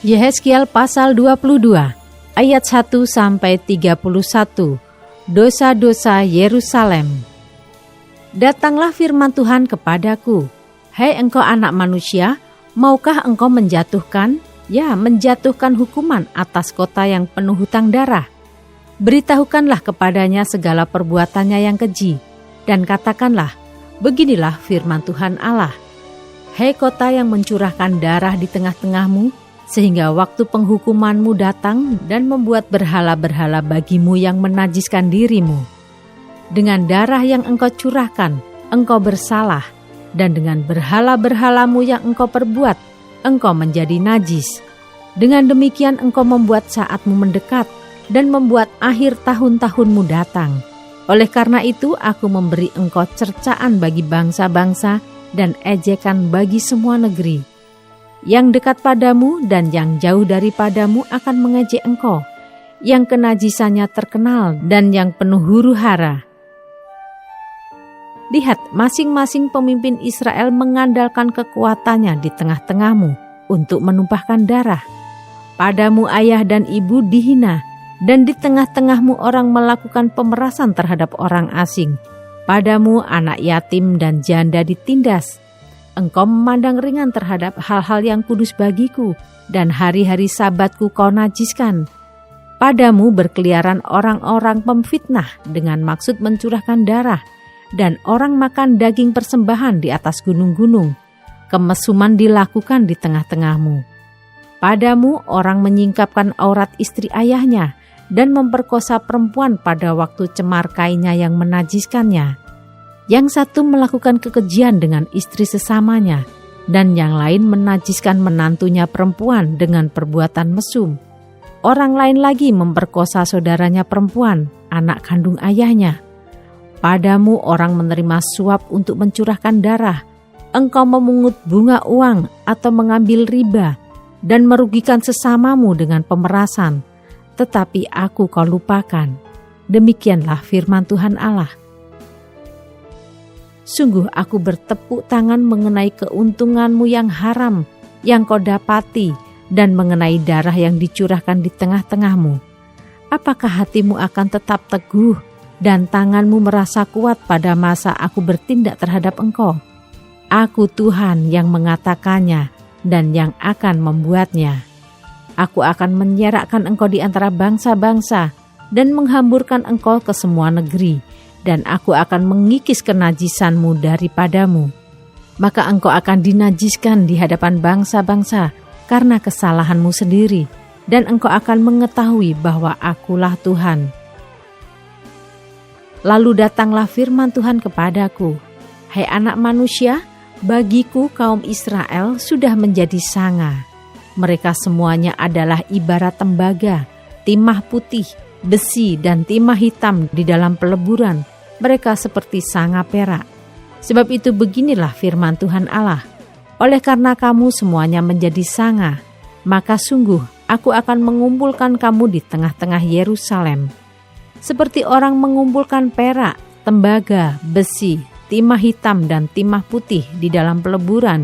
Yehezkiel pasal 22 ayat 1-31. Dosa-dosa Yerusalem. Datanglah firman Tuhan kepadaku, hai engkau anak manusia, maukah engkau menjatuhkan hukuman atas kota yang penuh hutang darah? Beritahukanlah kepadanya segala perbuatannya yang keji, dan katakanlah, beginilah firman Tuhan Allah. Hai kota yang mencurahkan darah di tengah-tengahmu, sehingga waktu penghukumanmu datang dan membuat berhala-berhala bagimu yang menajiskan dirimu. Dengan darah yang engkau curahkan, engkau bersalah, dan dengan berhala-berhalamu yang engkau perbuat, engkau menjadi najis. Dengan demikian engkau membuat saatmu mendekat dan membuat akhir tahun-tahunmu datang. Oleh karena itu aku memberi engkau cercaan bagi bangsa-bangsa dan ejekan bagi semua negeri. Yang dekat padamu dan yang jauh daripadamu akan mengejek engkau, yang kenajisannya terkenal dan yang penuh huru-hara. Lihat, masing-masing pemimpin Israel mengandalkan kekuatannya di tengah-tengahmu untuk menumpahkan darah. Padamu ayah dan ibu dihina, dan di tengah-tengahmu orang melakukan pemerasan terhadap orang asing. Padamu anak yatim dan janda ditindas. Engkau memandang ringan terhadap hal-hal yang kudus bagiku, dan hari-hari sabatku kau najiskan. Padamu berkeliaran orang-orang pemfitnah dengan maksud mencurahkan darah, dan orang makan daging persembahan di atas gunung-gunung. Kemesuman dilakukan di tengah-tengahmu. Padamu orang menyingkapkan aurat istri ayahnya, dan memperkosa perempuan pada waktu cemar kainnya yang menajiskannya. Yang satu melakukan kekejian dengan istri sesamanya, dan yang lain menajiskan menantunya perempuan dengan perbuatan mesum. Orang lain lagi memperkosa saudaranya perempuan, anak kandung ayahnya. Padamu orang menerima suap untuk mencurahkan darah. Engkau memungut bunga uang atau mengambil riba, dan merugikan sesamamu dengan pemerasan. Tetapi aku kau lupakan. Demikianlah firman Tuhan Allah. Sungguh aku bertepuk tangan mengenai keuntunganmu yang haram yang kau dapati dan mengenai darah yang dicurahkan di tengah-tengahmu. Apakah hatimu akan tetap teguh dan tanganmu merasa kuat pada masa aku bertindak terhadap engkau? Aku Tuhan yang mengatakannya dan yang akan membuatnya. Aku akan menyerakkan engkau di antara bangsa-bangsa dan menghamburkan engkau ke semua negeri. Dan aku akan mengikis kenajisanmu daripadamu. Maka engkau akan dinajiskan di hadapan bangsa-bangsa karena kesalahanmu sendiri, dan engkau akan mengetahui bahwa akulah Tuhan. Lalu datanglah firman Tuhan kepadaku, hai anak manusia, bagiku kaum Israel sudah menjadi sanga. Mereka semuanya adalah ibarat tembaga, timah putih, besi dan timah hitam di dalam peleburan. Mereka seperti sanga perak. Sebab itu beginilah firman Tuhan Allah. Oleh karena kamu semuanya menjadi sanga, maka sungguh aku akan mengumpulkan kamu di tengah-tengah Yerusalem. Seperti orang mengumpulkan perak, tembaga, besi, timah hitam dan timah putih di dalam peleburan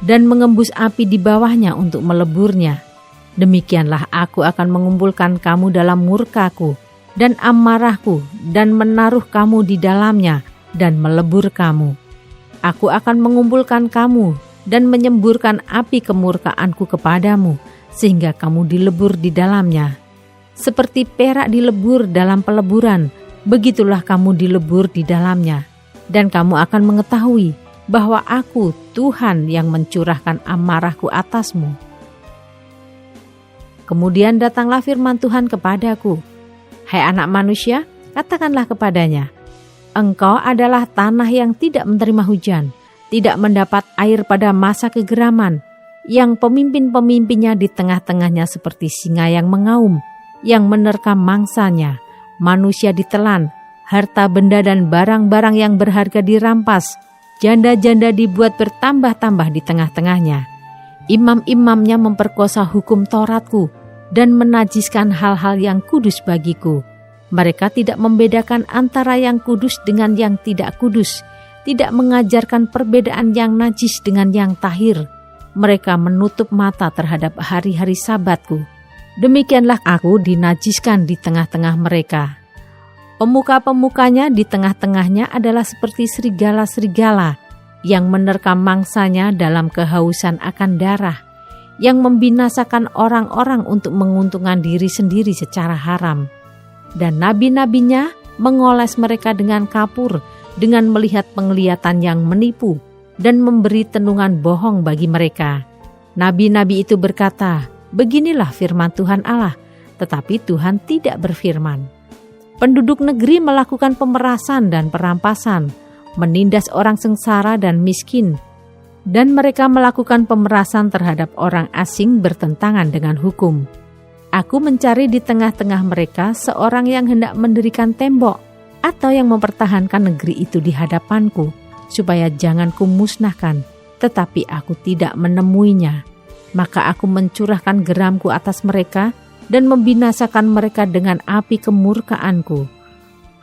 dan mengembus api di bawahnya untuk meleburnya. Demikianlah aku akan mengumpulkan kamu dalam murkaku dan amarahku dan menaruh kamu di dalamnya dan melebur kamu. Aku akan mengumpulkan kamu dan menyemburkan api kemurkaanku kepadamu sehingga kamu dilebur di dalamnya. Seperti perak dilebur dalam peleburan, begitulah kamu dilebur di dalamnya. Dan kamu akan mengetahui bahwa aku Tuhan yang mencurahkan amarahku atasmu. Kemudian datanglah firman Tuhan kepadaku, hai anak manusia, katakanlah kepadanya, engkau adalah tanah yang tidak menerima hujan, tidak mendapat air pada masa kegeraman, yang pemimpin-pemimpinnya di tengah-tengahnya seperti singa yang mengaum, yang menerkam mangsanya, manusia ditelan, harta benda dan barang-barang yang berharga dirampas, janda-janda dibuat bertambah-tambah di tengah-tengahnya. Imam-imamnya memperkosa hukum Tauratku, dan menajiskan hal-hal yang kudus bagiku. Mereka tidak membedakan antara yang kudus dengan yang tidak kudus, tidak mengajarkan perbedaan yang najis dengan yang tahir. mereka menutup mata terhadap hari-hari Sabatku. Demikianlah aku dinajiskan di tengah-tengah mereka. Pemuka-pemukanya di tengah-tengahnya adalah seperti serigala-serigala yang menerkam mangsanya dalam kehausan akan darah, yang membinasakan orang-orang untuk menguntungkan diri sendiri secara haram. Dan nabi-nabinya mengoles mereka dengan kapur, dengan melihat penglihatan yang menipu, dan memberi tenungan bohong bagi mereka. Nabi-nabi itu berkata, "Beginilah firman Tuhan Allah," tetapi Tuhan tidak berfirman. Penduduk negeri melakukan pemerasan dan perampasan, menindas orang sengsara dan miskin, dan mereka melakukan pemerasan terhadap orang asing bertentangan dengan hukum. Aku mencari di tengah-tengah mereka seorang yang hendak mendirikan tembok atau yang mempertahankan negeri itu di hadapanku, supaya jangan kumusnahkan, tetapi aku tidak menemuinya. Maka aku mencurahkan geramku atas mereka dan membinasakan mereka dengan api kemurkaanku.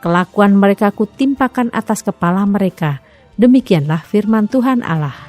Kelakuan mereka kutimpakan atas kepala mereka. Demikianlah firman Tuhan Allah.